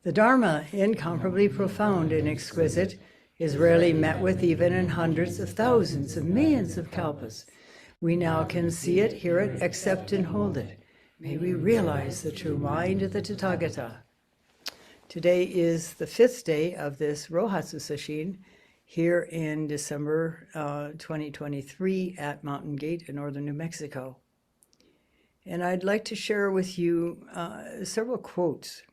The Dharma, incomparably profound and exquisite, is rarely met with even in hundreds of thousands of millions of kalpas. We now can see it, hear it, accept and hold it. May we realize the true mind of the Tathagata. Today is the 5th day of this Rohatsu Sesshin here in December 2023 at Mountain Gate in northern New Mexico. And I'd like to share with you several quotes.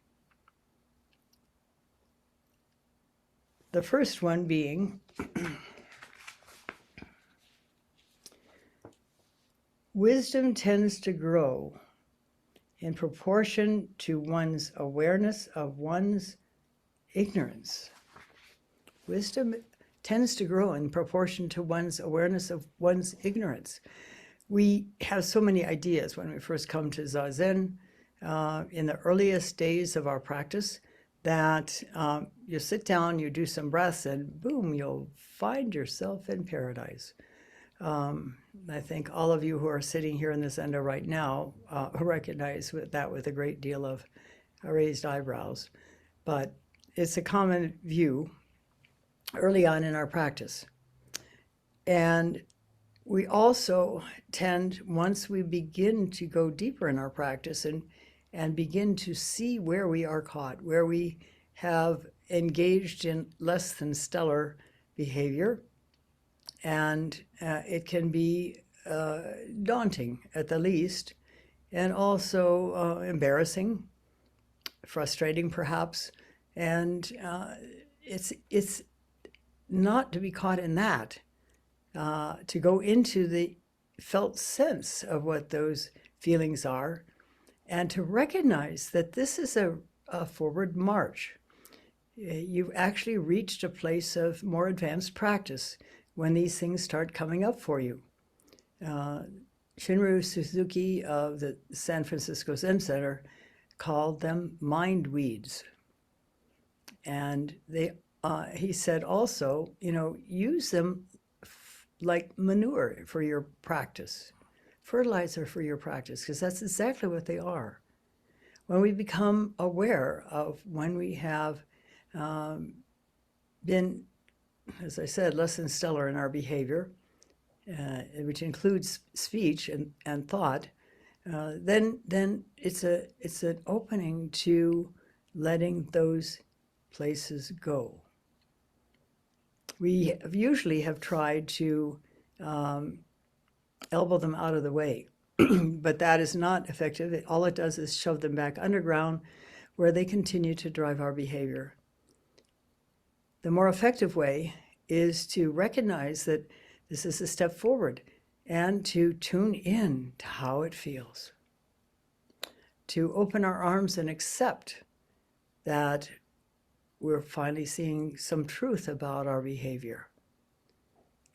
The first one being, wisdom tends to grow in proportion to one's awareness of one's ignorance. Wisdom tends to grow in proportion to one's awareness of one's ignorance. We have so many ideas when we first come to Zazen in the earliest days of our practice that you sit down, you do some breaths, and boom, you'll find yourself in paradise. I think all of you who are sitting here in this endo right now recognize that with a great deal of raised eyebrows. But it's a common view early on in our practice. And we also tend, once we begin to go deeper in our practice and begin to see where we are caught, where we have engaged in less than stellar behavior, and it can be daunting at the least, and also embarrassing, frustrating perhaps, and it's not to be caught in that, to go into the felt sense of what those feelings are, and to recognize that this is a forward march. You've actually reached a place of more advanced practice when these things start coming up for you. Shunryu Suzuki of the San Francisco Zen Center called them mind weeds. And he said also, use them like manure for your practice, fertilizer for your practice, because that's exactly what they are. When we become aware of when we have been, as I said, less than stellar in our behavior, which includes speech and thought, then it's an opening to letting those places go. We usually have tried to elbow them out of the way, but that is not effective. All it does is shove them back underground where they continue to drive our behavior. The more effective way is to recognize that this is a step forward and to tune in to how it feels. To open our arms and accept that we're finally seeing some truth about our behavior.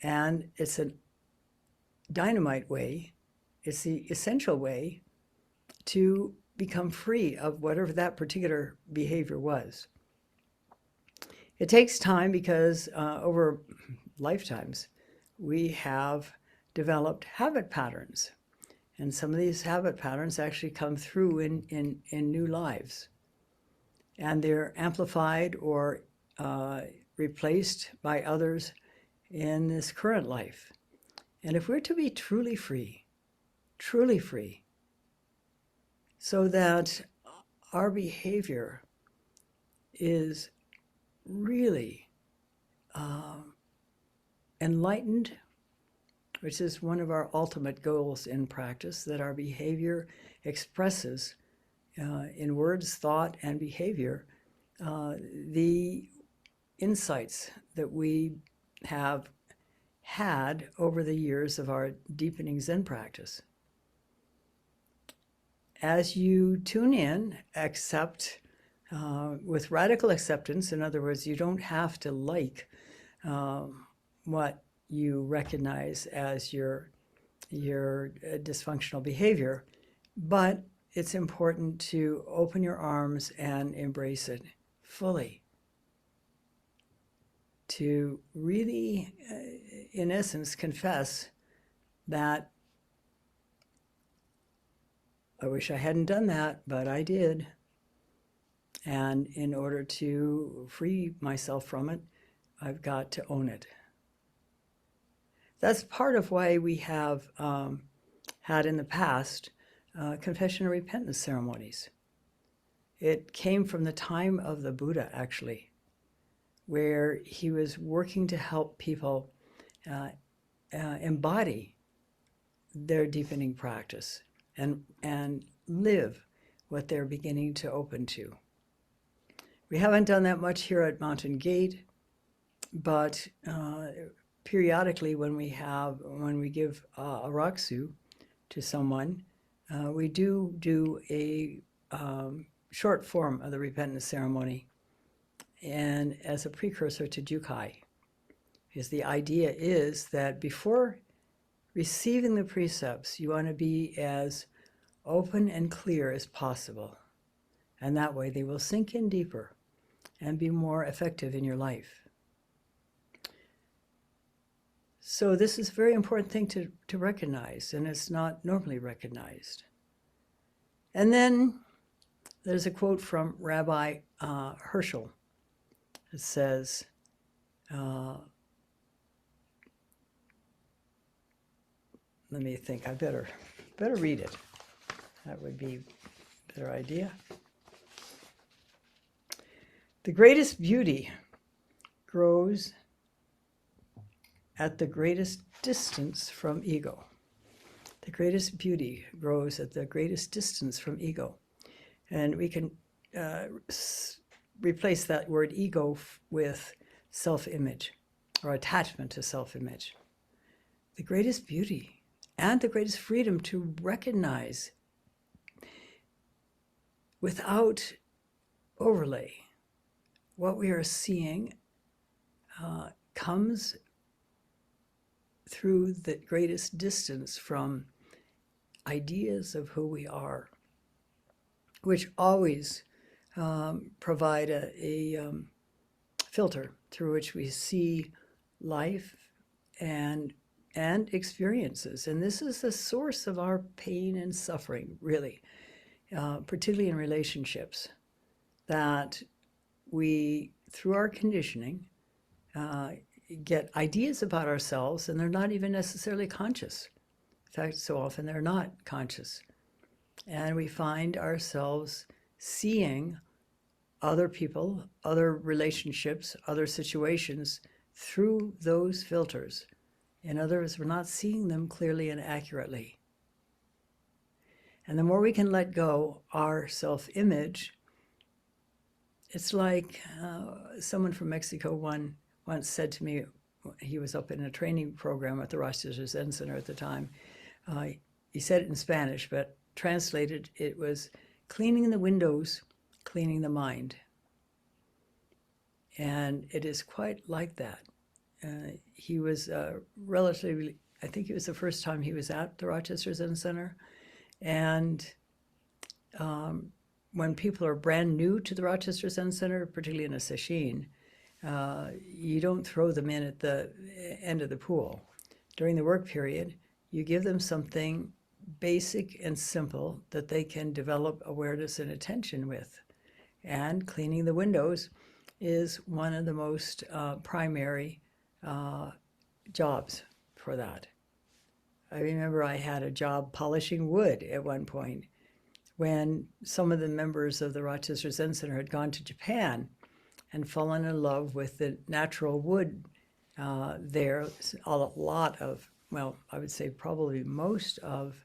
And it's a dynamite way, it's the essential way to become free of whatever that particular behavior was. It takes time because over lifetimes, we have developed habit patterns. And some of these habit patterns actually come through in new lives. And they're amplified or replaced by others in this current life. And if we're to be truly free, so that our behavior is really enlightened, which is one of our ultimate goals in practice, that our behavior expresses in words, thought, and behavior the insights that we have had over the years of our deepening Zen practice. As you tune in, accept with radical acceptance. In other words, you don't have to like what you recognize as your dysfunctional behavior, but it's important to open your arms and embrace it fully. To really, in essence, confess that I wish I hadn't done that, but I did. And in order to free myself from it, I've got to own it. That's part of why we have had in the past confession and repentance ceremonies. It came from the time of the Buddha, actually, where he was working to help people embody their deepening practice and live what they're beginning to open to. We haven't done that much here at Mountain Gate, but periodically when we give a raksu to someone, we do a short form of the repentance ceremony, and as a precursor to Jukai. Because the idea is that before receiving the precepts, you want to be as open and clear as possible. And that way they will sink in deeper and be more effective in your life. So this is a very important thing to recognize, and it's not normally recognized. And then there's a quote from Rabbi Herschel. It says, let me think, I better read it. That would be a better idea. The greatest beauty grows at the greatest distance from ego. The greatest beauty grows at the greatest distance from ego. And we can replace that word ego with self-image or attachment to self-image. The greatest beauty and the greatest freedom to recognize without overlay what we are seeing comes through the greatest distance from ideas of who we are, which always provide a filter through which we see life and experiences. And this is the source of our pain and suffering, really, particularly in relationships, that we, through our conditioning, get ideas about ourselves, and they're not even necessarily conscious. In fact, so often they're not conscious. And we find ourselves seeing other people, other relationships, other situations through those filters. In other words, we're not seeing them clearly and accurately. And the more we can let go our self-image, it's like someone from Mexico once said to me, he was up in a training program at the Rochester Zen Center at the time. He said it in Spanish, but translated it was cleaning the windows, cleaning the mind. And it is quite like that. He was relatively, I think it was the first time he was at the Rochester Zen Center. And when people are brand new to the Rochester Zen Center, particularly in a sesshin, you don't throw them in at the end of the pool. During the work period, you give them something basic and simple that they can develop awareness and attention with. And cleaning the windows is one of the most primary jobs for that. I remember I had a job polishing wood at one point when some of the members of the Rochester Zen Center had gone to Japan and fallen in love with the natural wood there. A lot of, well, I would say probably most of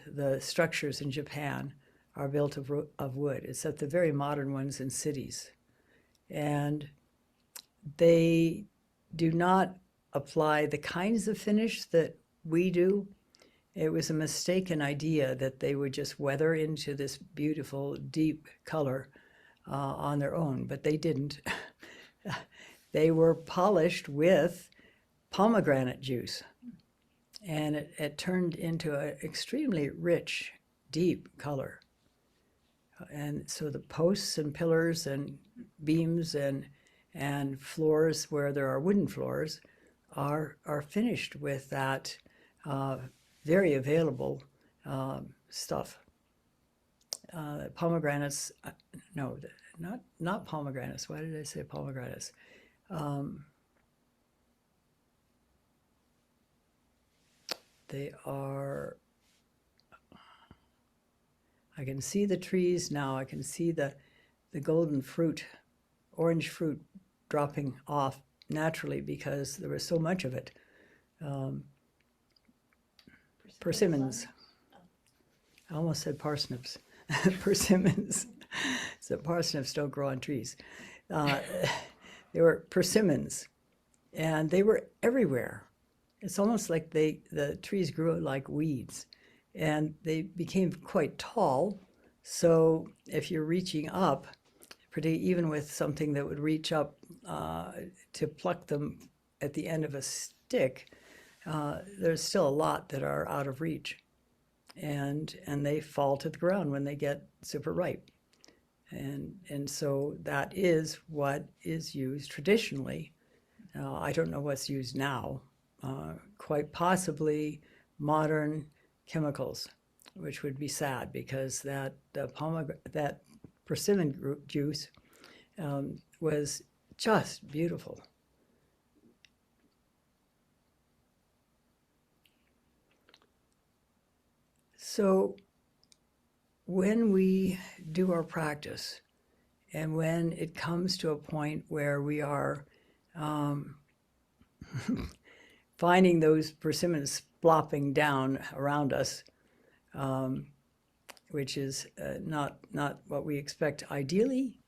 the structures in Japan are built of wood, except the very modern ones in cities. And they do not apply the kinds of finish that we do. It was a mistaken idea that they would just weather into this beautiful, deep color on their own, but they didn't. They were polished with pomegranate juice, and it turned into an extremely rich, deep color. And so the posts and pillars and beams and floors where there are wooden floors are finished with that very available stuff. Pomegranates, no, not pomegranates. Why did I say pomegranates? They are, I can see the trees now. I can see the golden fruit, orange fruit dropping off naturally because there was so much of it. Persimmons. I almost said parsnips. Persimmons. So parsnips don't grow on trees. They were persimmons, and they were everywhere. It's almost like the trees grew like weeds, and they became quite tall. So if you're reaching up, even with something that would reach up to pluck them at the end of a stick, there's still a lot that are out of reach, and they fall to the ground when they get super ripe. And so that is what is used traditionally. I don't know what's used now. Quite possibly modern chemicals, which would be sad because that persimmon juice was just beautiful. So when we do our practice, and when it comes to a point where we are finding those persimmons flopping down around us, which is not what we expect ideally,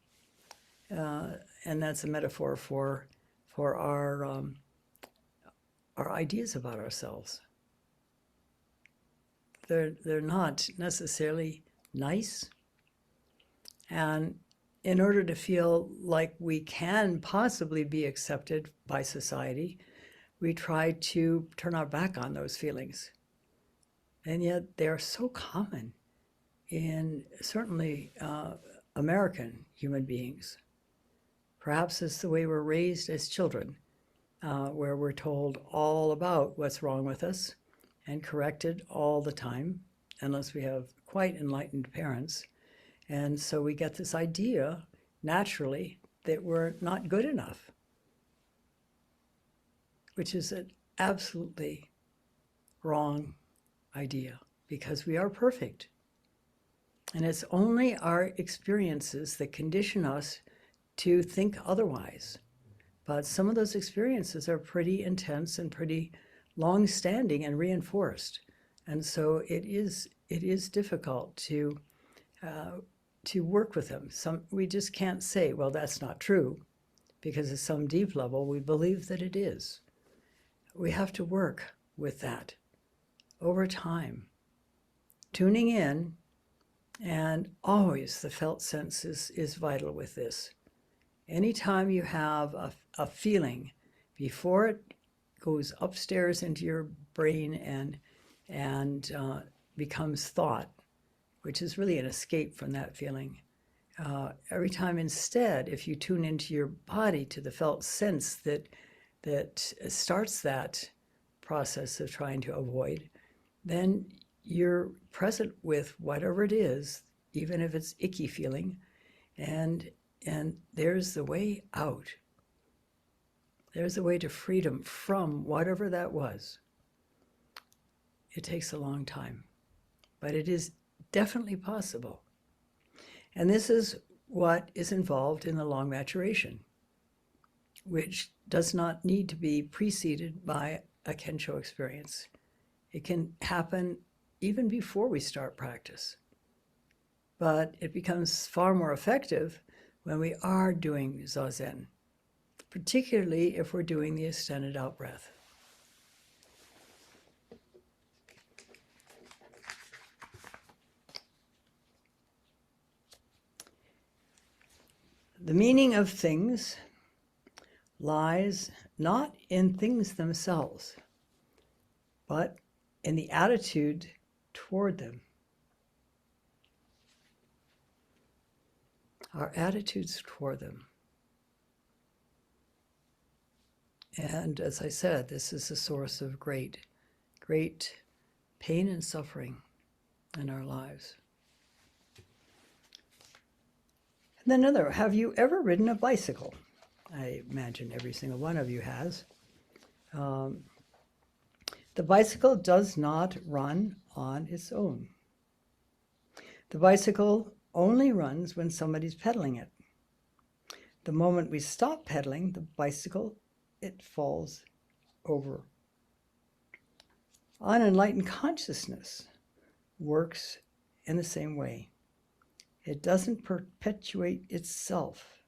and that's a metaphor for our ideas about ourselves. They're not necessarily nice, and in order to feel like we can possibly be accepted by society, we try to turn our back on those feelings. And yet they're so common in certainly American human beings. Perhaps it's the way we're raised as children, where we're told all about what's wrong with us and corrected all the time, unless we have quite enlightened parents. And so we get this idea, naturally, that we're not good enough, which is an absolutely wrong idea, because we are perfect. And it's only our experiences that condition us to think otherwise. But some of those experiences are pretty intense and pretty long-standing and reinforced. And so it is difficult to work with them. We just can't say, well, that's not true, because at some deep level we believe that it is. We have to work with that over time, tuning in, and always the felt sense is vital with this. Anytime you have a feeling, before it goes upstairs into your brain and becomes thought, which is really an escape from that feeling. Every time instead, if you tune into your body, to the felt sense that starts that process of trying to avoid, then you're present with whatever it is, even if it's icky feeling, and there's the way out. There's the way to freedom from whatever that was. It takes a long time, but it is definitely possible. And this is what is involved in the long maturation, which does not need to be preceded by a Kensho experience. It can happen even before we start practice. But it becomes far more effective when we are doing Zazen, particularly if we're doing the extended out breath. The meaning of things lies not in things themselves, but in the attitude toward them. Our attitudes toward them. And as I said, this is a source of great pain and suffering in our lives. And then another, have you ever ridden a bicycle? I imagine every single one of you has. The bicycle does not run on its own. The bicycle only runs when somebody's pedaling it. The moment we stop pedaling the bicycle, it falls over. Unenlightened consciousness works in the same way. It doesn't perpetuate itself.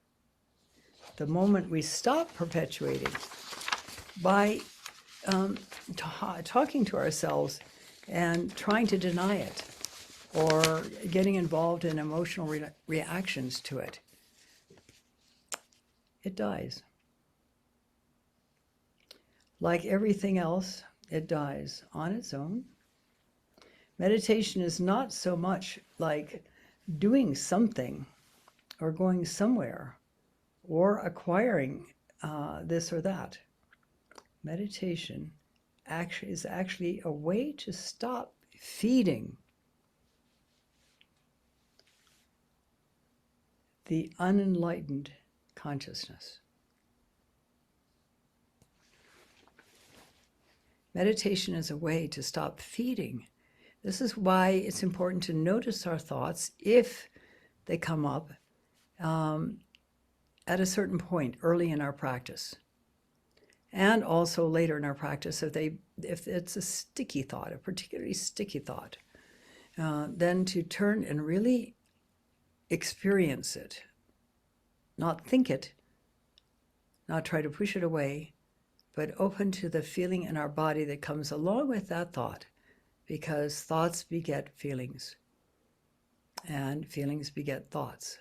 The moment we stop perpetuating by talking to ourselves and trying to deny it or getting involved in emotional reactions to it, it dies. Like everything else, it dies on its own. Meditation is not so much like doing something or going somewhere or acquiring this or that. Meditation is actually a way to stop feeding the unenlightened consciousness. Meditation is a way to stop feeding. This is why it's important to notice our thoughts if they come up at a certain point early in our practice. And also later in our practice, if it's a sticky thought, a particularly sticky thought, then to turn and really experience it, not think it, not try to push it away, but open to the feeling in our body that comes along with that thought, because thoughts beget feelings, and feelings beget thoughts.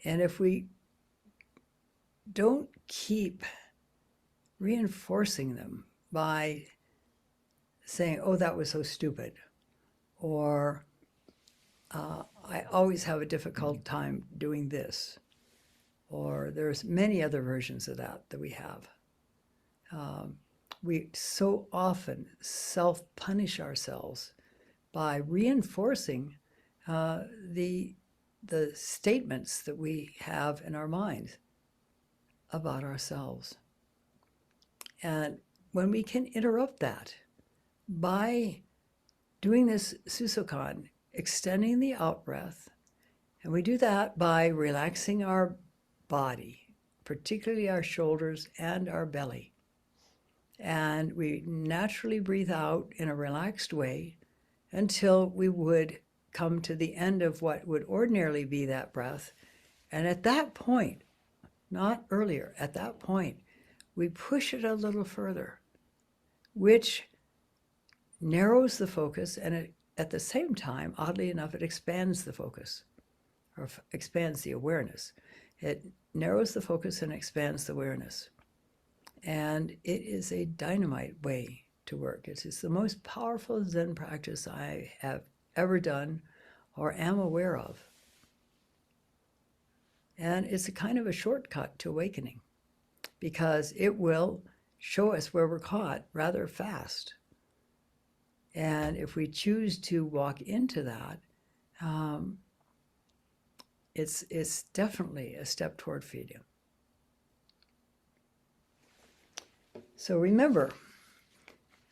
And if we don't keep reinforcing them by saying, oh, that was so stupid, or I always have a difficult time doing this, or there's many other versions of that we have. We so often self-punish ourselves by reinforcing the statements that we have in our minds about ourselves. And when we can interrupt that by doing this Susokan, extending the out-breath, and we do that by relaxing our body, particularly our shoulders and our belly. And we naturally breathe out in a relaxed way until we would come to the end of what would ordinarily be that breath. And at that point, not earlier, at that point, we push it a little further, which narrows the focus, and at the same time, oddly enough, it expands the focus, or expands the awareness. It narrows the focus and expands the awareness. And it is a dynamite way to work. It is the most powerful Zen practice I have ever done or am aware of. And it's a kind of a shortcut to awakening, because it will show us where we're caught rather fast. And if we choose to walk into that, it's definitely a step toward freedom. So remember,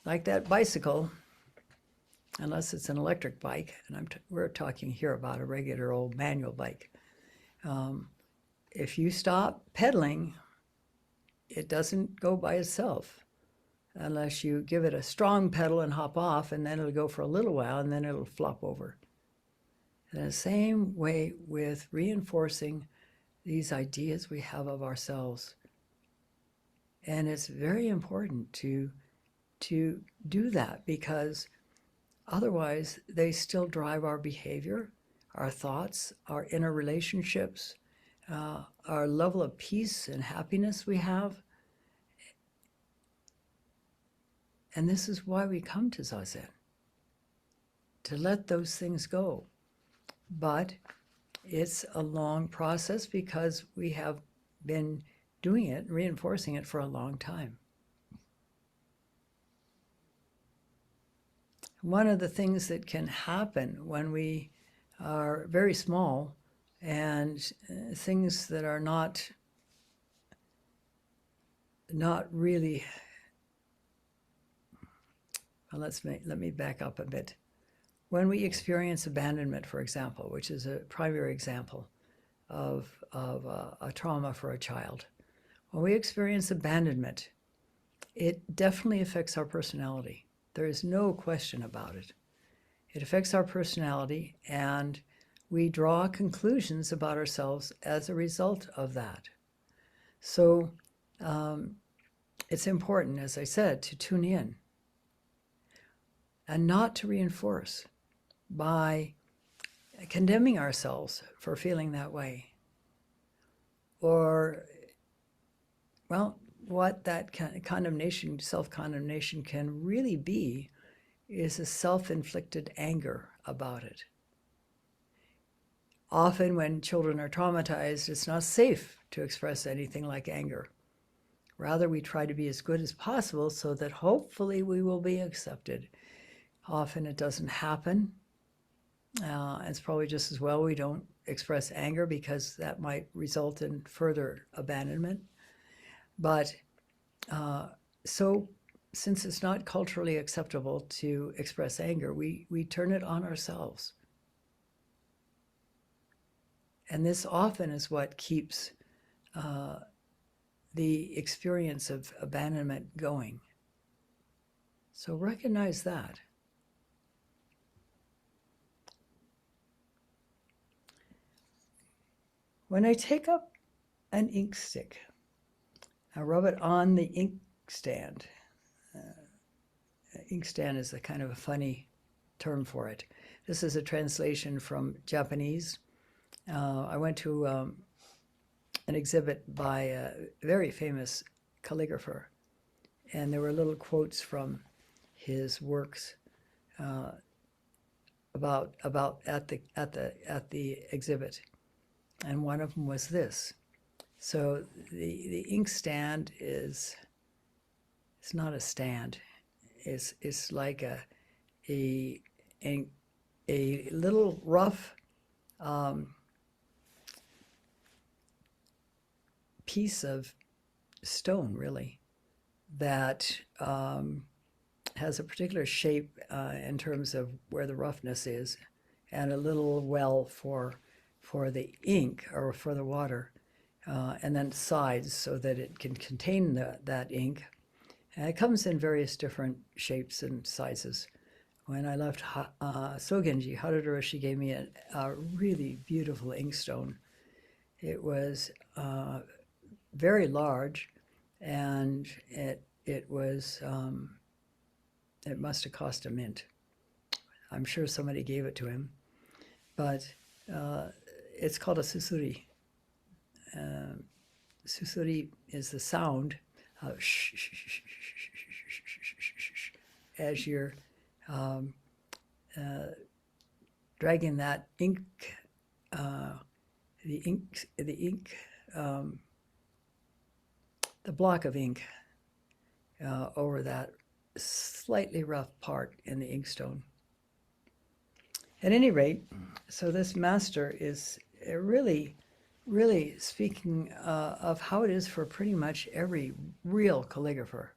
like that bicycle, unless it's an electric bike, and we're talking here about a regular old manual bike. If you stop pedaling, it doesn't go by itself unless you give it a strong pedal and hop off, and then it'll go for a little while, and then it'll flop over. In the same way with reinforcing these ideas we have of ourselves. And it's very important to do that, because otherwise they still drive our behavior, our thoughts, our inner relationships, our level of peace and happiness we have. And this is why we come to Zazen, to let those things go. But it's a long process, because we have been doing it, reinforcing it for a long time. One of the things that can happen when we are very small and things that are not really. Well, let me back up a bit. When we experience abandonment, for example, which is a primary example of a trauma for a child, when we experience abandonment, it definitely affects our personality. There is no question about it. It affects our personality, and we draw conclusions about ourselves as a result of that. So it's important, as I said, to tune in and not to reinforce by condemning ourselves for feeling that way. Or, well, what that condemnation, self-condemnation can really be is a self-inflicted anger about it. Often when children are traumatized, it's not safe to express anything like anger. Rather, we try to be as good as possible so that hopefully we will be accepted. Often it doesn't happen. It's probably just as well we don't express anger, because that might result in further abandonment. But so since it's not culturally acceptable to express anger, we turn it on ourselves. And this often is what keeps the experience of abandonment going. So recognize that. When I take up an ink stick, I rub it on the ink stand. Ink stand is a kind of a funny term for it. This is a translation from Japanese. I went to an exhibit by a very famous calligrapher, and there were little quotes from his works about at the exhibit, and one of them was this. So the inkstand it's not a stand. It's like a little rough piece of stone, really, that has a particular shape in terms of where the roughness is, and a little well for the ink or for the water, and then sides so that it can contain that ink. And it comes in various different shapes and sizes. When I left Sogenji, Mitra-roshi gave me a really beautiful inkstone. It was very large, and it was it must have cost a mint. I'm sure somebody gave it to him, but it's called a susuri. Susuri is the sound of shh, shh, shh, shh, shh, shh, as you're dragging that ink, the block of ink over that slightly rough part in the inkstone. At any rate, so this master is really speaking of how it is for pretty much every real calligrapher.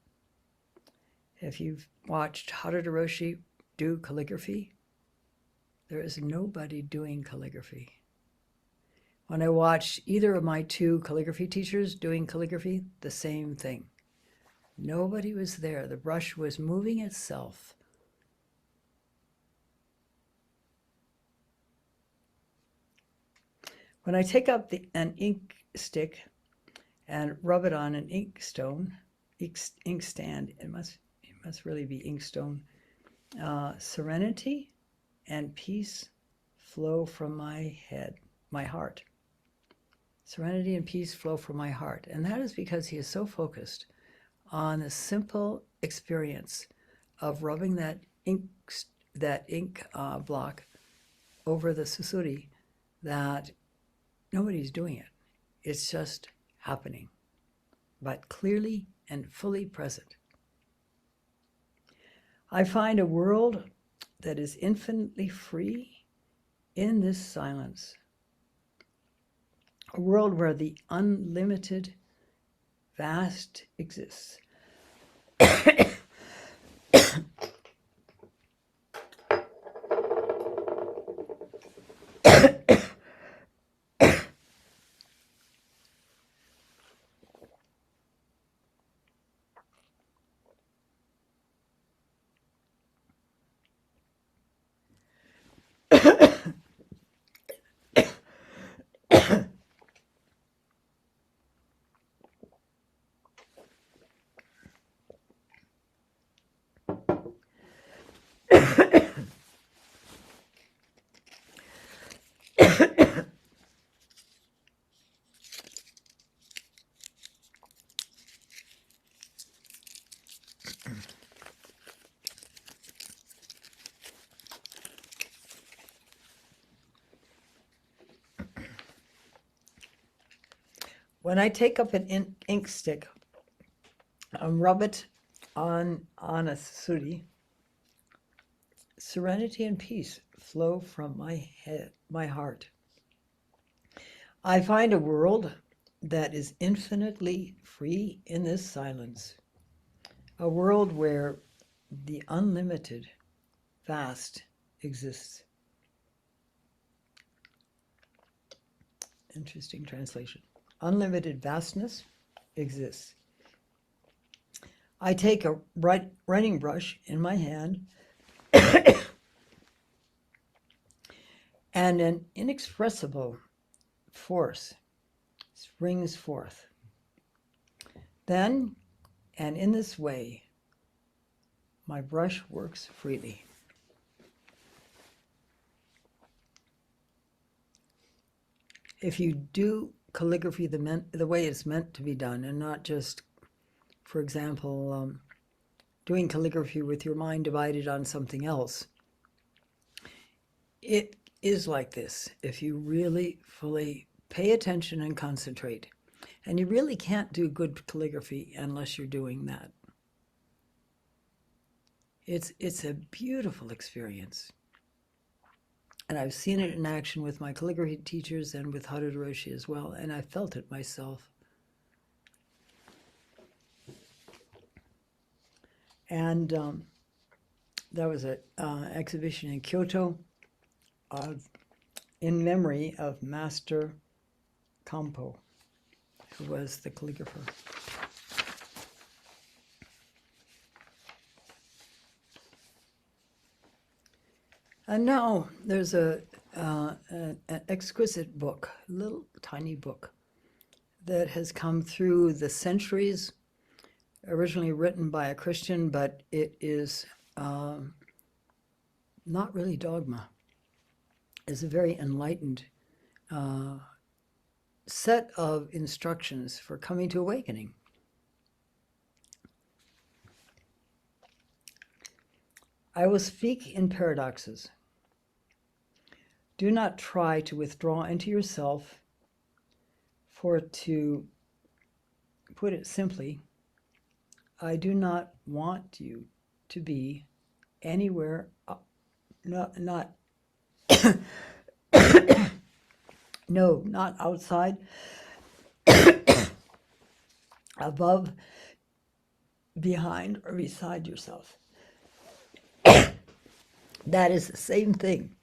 If you've watched Mitra-roshi do calligraphy, there is nobody doing calligraphy. When I watched either of my two calligraphy teachers doing calligraphy, the same thing. Nobody was there. The brush was moving itself. When I take up an ink stick and rub it on an inkstand, it must really be inkstone, serenity and peace flow from my heart. Serenity and peace flow from my heart. And that is because he is so focused on the simple experience of rubbing that ink block over the susuri that nobody's doing it. It's just happening, but clearly and fully present. I find a world that is infinitely free in this silence. a world where the unlimited vast exists. When I take up an ink stick and rub it on a sooty, serenity and peace flow from my heart. I find a world that is infinitely free in this silence, a world where the unlimited vast exists. Interesting translation. Unlimited vastness exists. I take a writing brush in my hand and an inexpressible force springs forth. Then, and in this way, my brush works freely. If you do calligraphy the way it's meant to be done, and not just, for example, doing calligraphy with your mind divided on something else, it is like this. If you really fully pay attention and concentrate, and you really can't do good calligraphy unless you're doing that. It's a beautiful experience. And I've seen it in action with my calligraphy teachers and with Mitra-roshi as well, and I felt it myself. And there was an exhibition in Kyoto in memory of Master Kampo, who was the calligrapher. And now there's an exquisite book, a little tiny book, that has come through the centuries, originally written by a Christian, but it is not really dogma. It's a very enlightened set of instructions for coming to awakening. I will speak in paradoxes. Do not try to withdraw into yourself, for to put it simply, I do not want you to be anywhere, not no, not outside, above, behind, or beside yourself. That is the same thing.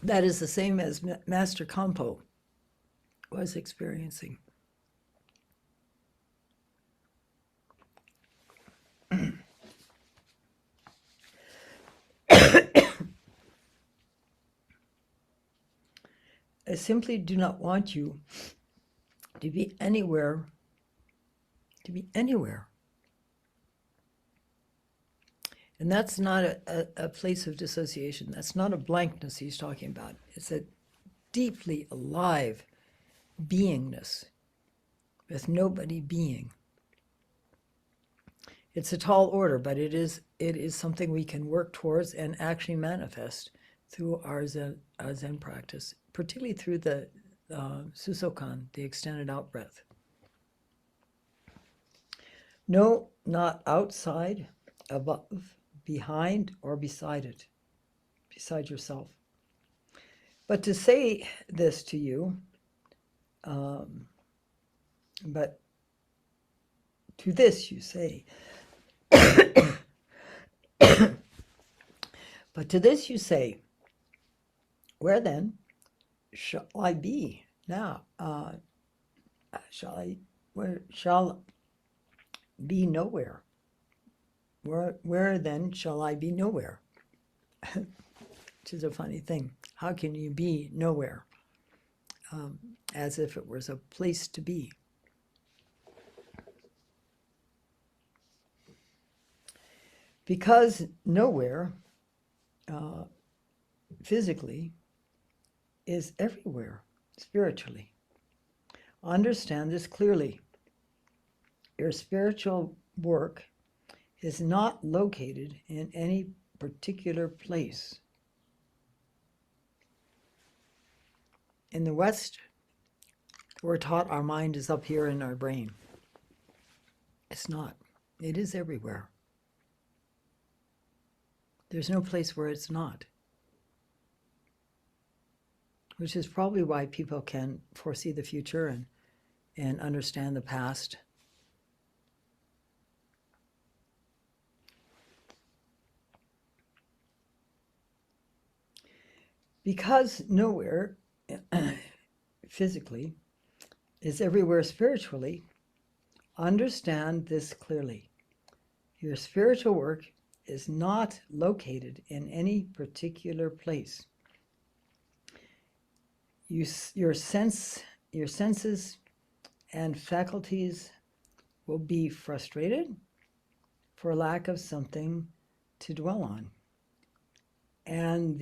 That is the same as Master Kampo was experiencing. I simply do not want you to be anywhere, And that's not a place of dissociation. That's not a blankness he's talking about. It's a deeply alive beingness with nobody being. It's a tall order, but it is something we can work towards and actually manifest through our Zen practice, particularly through the Susokan, the extended out breath. No, not outside, above, behind, or beside it, beside yourself. But to say this to you, but to this you say, but to this you say, where then shall I be now? Where shall be nowhere? Where then shall I be nowhere? Which is a funny thing. How can you be nowhere? As if it was a place to be. Because nowhere, physically, is everywhere, spiritually. Understand this clearly. Your spiritual work is not located in any particular place. In the West, we're taught our mind is up here in our brain. It's not. It is everywhere. There's no place where it's not. Which is probably why people can foresee the future and understand the past. Because nowhere physically is everywhere spiritually, understand this clearly. Your spiritual work is not located in any particular place. Your senses and faculties will be frustrated for lack of something to dwell on. And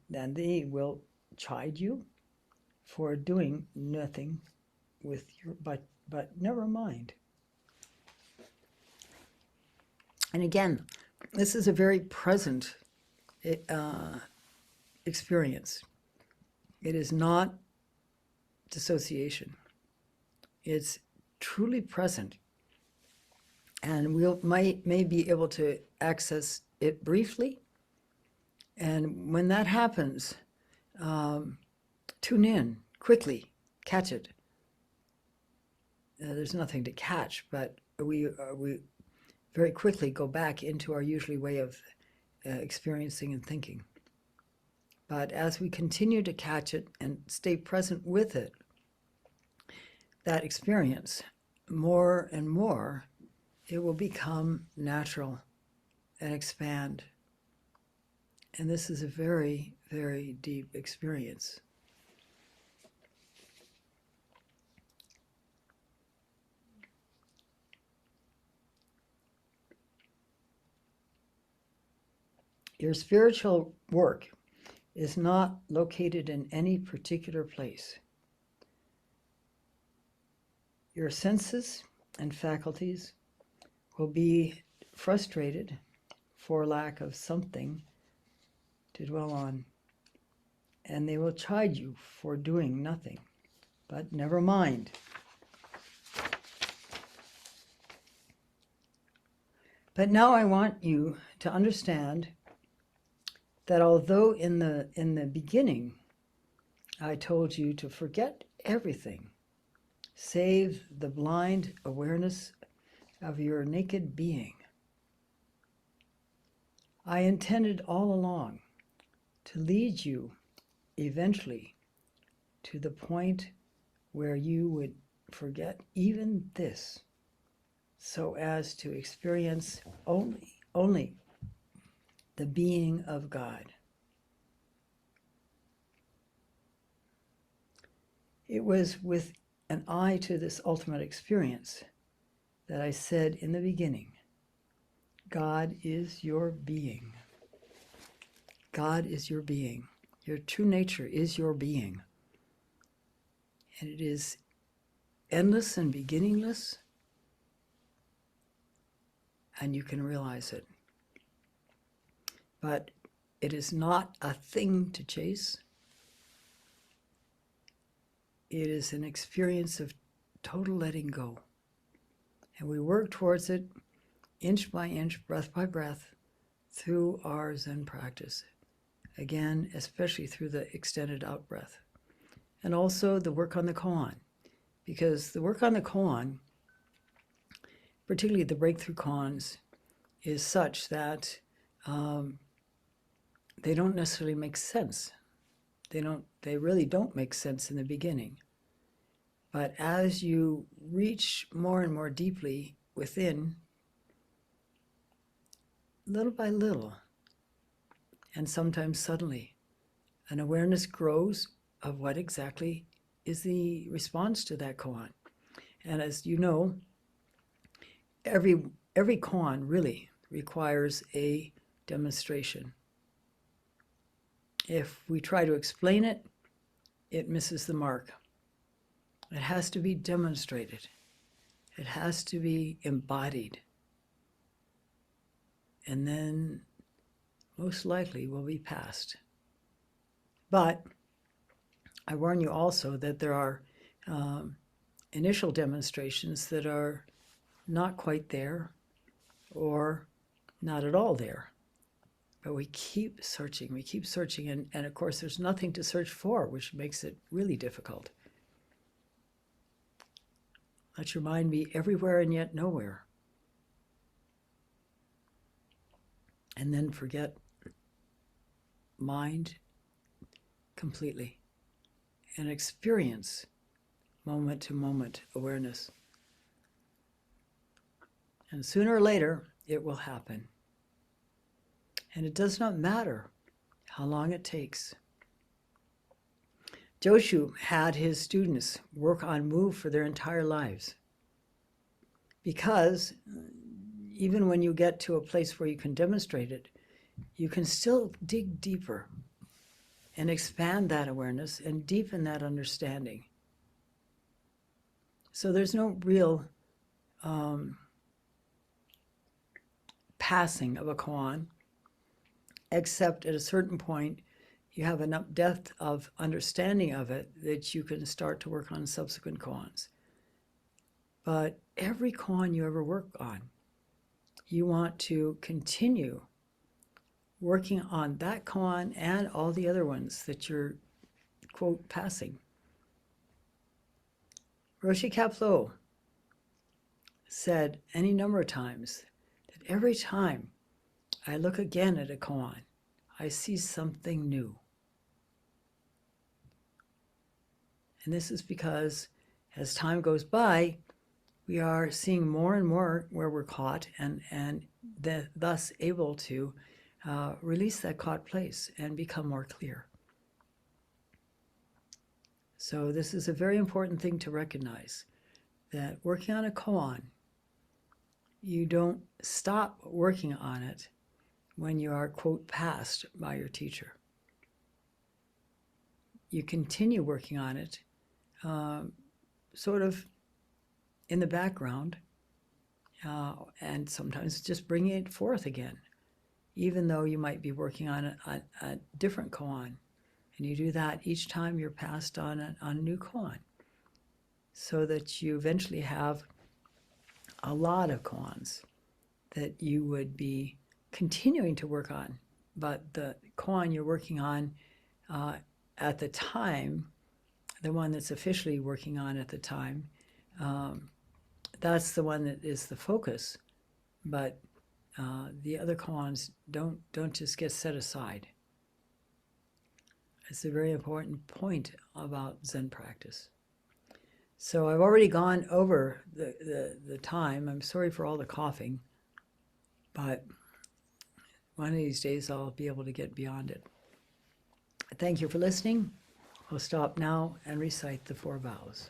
then they will chide you for doing nothing with your, but never mind. And again, this is a very present experience. It is not dissociation. It's truly present. And may be able to access it briefly. And when that happens, tune in quickly, catch it. There's nothing to catch, but we very quickly go back into our usual way of experiencing and thinking. But as we continue to catch it and stay present with it, that experience, more and more, it will become natural and expand. And this is a very, very deep experience. Your spiritual work is not located in any particular place. Your senses and faculties will be frustrated for lack of something to dwell on, and they will chide you for doing nothing, but never mind. But now I want you to understand that although in the beginning I told you to forget everything save the blind awareness of your naked being, I intended all along to lead you eventually to the point where you would forget even this, so as to experience only the being of God. It was with an eye to this ultimate experience that I said in the beginning, God is your being. God is your being. Your true nature is your being. And it is endless and beginningless, and you can realize it. But It is not a thing to chase. It is an experience of total letting go. And we work towards it inch by inch, breath by breath, through our Zen practice. Again, especially through the extended out breath. And also the work on the koan. Because the work on the koan, particularly the breakthrough koans, is such that they don't necessarily make sense. They really don't make sense in the beginning. But as you reach more and more deeply within, little by little, and sometimes suddenly, an awareness grows of what exactly is the response to that koan. And as you know, every koan really requires a demonstration. If we try to explain it, it misses the mark. It has to be demonstrated. It has to be embodied. And then most likely will be passed. But I warn you also that there are initial demonstrations that are not quite there or not at all there. But we keep searching, and of course there's nothing to search for, which makes it really difficult. Let your mind be everywhere and yet nowhere. And then forget mind completely and experience moment-to-moment awareness. And sooner or later, it will happen. And it does not matter how long it takes. Joshu had his students work on move for their entire lives. Because even when you get to a place where you can demonstrate it, you can still dig deeper and expand that awareness and deepen that understanding. So there's no real passing of a koan, except at a certain point you have enough depth of understanding of it that you can start to work on subsequent koans. But every koan you ever work on, you want to continue working on that koan and all the other ones that you're, quote, passing. Roshi Kapleau said any number of times that every time I look again at a koan, I see something new. And this is because as time goes by, we are seeing more and more where we're caught and thus able to release that caught place and become more clear. So this is a very important thing to recognize, that working on a koan, you don't stop working on it when you are, quote, passed by your teacher. You continue working on it sort of in the background and sometimes just bringing it forth again, even though you might be working on a different koan. And you do that each time you're passed on a new koan, so that you eventually have a lot of koans that you would be continuing to work on. But the koan you're working on at the time, the one that's officially working on at the time, that's the one that is the focus. But the other koans don't just get set aside. It's a very important point about Zen practice. So I've already gone over the time. I'm sorry for all the coughing, but one of these days I'll be able to get beyond it. Thank you for listening. We'll stop now and recite the 4 vows.